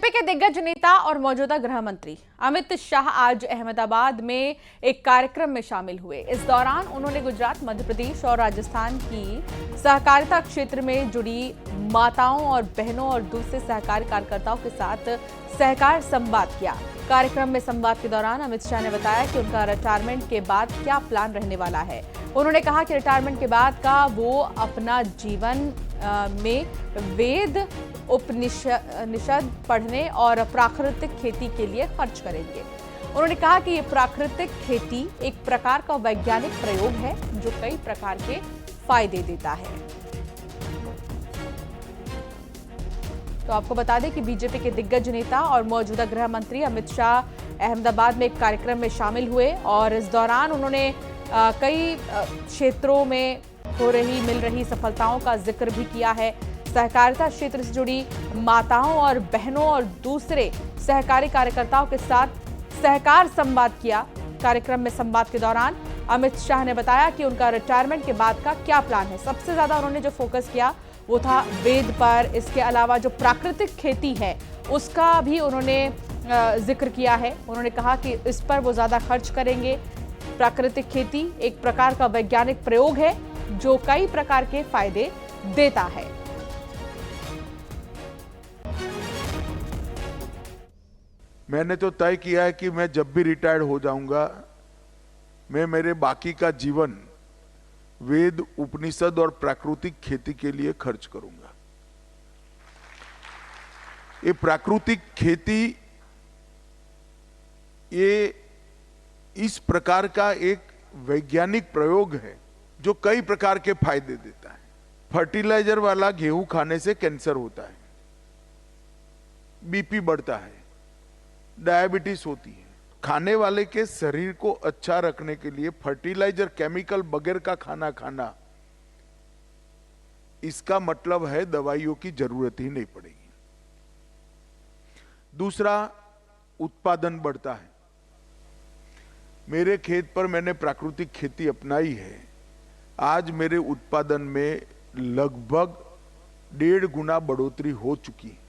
BJP के दिग्गज नेता और मौजूदा गृह मंत्री अमित शाह आज अहमदाबाद में एक कार्यक्रम में शामिल हुए। इस दौरान उन्होंने गुजरात, मध्य प्रदेश और राजस्थान की सहकारिता क्षेत्र में जुड़ी माताओं और बहनों और दूसरे सहकारी कार्यकर्ताओं के साथ सहकार संवाद किया। कार्यक्रम में संवाद के दौरान अमित शाह ने बताया कि उनका रिटायरमेंट के बाद क्या प्लान रहने वाला है। उन्होंने कहा कि रिटायरमेंट के बाद का वो अपना जीवन में वेद, उपनिषद पढ़ने और प्राकृतिक खेती के लिए खर्च करेंगे। उन्होंने कहा कि ये प्राकृतिक खेती एक प्रकार का वैज्ञानिक प्रयोग है जो कई प्रकार के फायदे देता है। तो आपको बता दें कि बीजेपी के दिग्गज नेता और मौजूदा गृह मंत्री अमित शाह अहमदाबाद में एक कार्यक्रम में शामिल हुए और इस दौरान उन्होंने कई क्षेत्रों में मिल रही सफलताओं का जिक्र भी किया है। सहकारिता क्षेत्र से जुड़ी माताओं और बहनों और दूसरे सहकारी कार्यकर्ताओं के साथ सहकार संवाद किया। कार्यक्रम में संवाद के दौरान अमित शाह ने बताया कि उनका रिटायरमेंट के बाद का क्या प्लान है। सबसे ज्यादा उन्होंने जो फोकस किया वो था वेद पर। इसके अलावा जो प्राकृतिक खेती है उसका भी उन्होंने जिक्र किया है। उन्होंने कहा कि इस पर वो ज्यादा खर्च करेंगे। प्राकृतिक खेती एक प्रकार का वैज्ञानिक प्रयोग है जो कई प्रकार के फायदे देता है। मैंने तो तय किया है कि मैं जब भी रिटायर्ड हो जाऊंगा, मैं मेरे बाकी का जीवन वेद, उपनिषद और प्राकृतिक खेती के लिए खर्च करूंगा। ये प्राकृतिक खेती ये इस प्रकार का एक वैज्ञानिक प्रयोग है जो कई प्रकार के फायदे देता है। फर्टिलाइजर वाला गेहूं खाने से कैंसर होता है, बीपी बढ़ता है, डायबिटीज होती है। खाने वाले के शरीर को अच्छा रखने के लिए फर्टिलाइजर, केमिकल बगैर का खाना खाना, इसका मतलब है दवाइयों की जरूरत ही नहीं पड़ेगी। दूसरा, उत्पादन बढ़ता है। मेरे खेत पर मैंने प्राकृतिक खेती अपनाई है। आज मेरे उत्पादन में लगभग 1.5 गुना बढ़ोतरी हो चुकी है।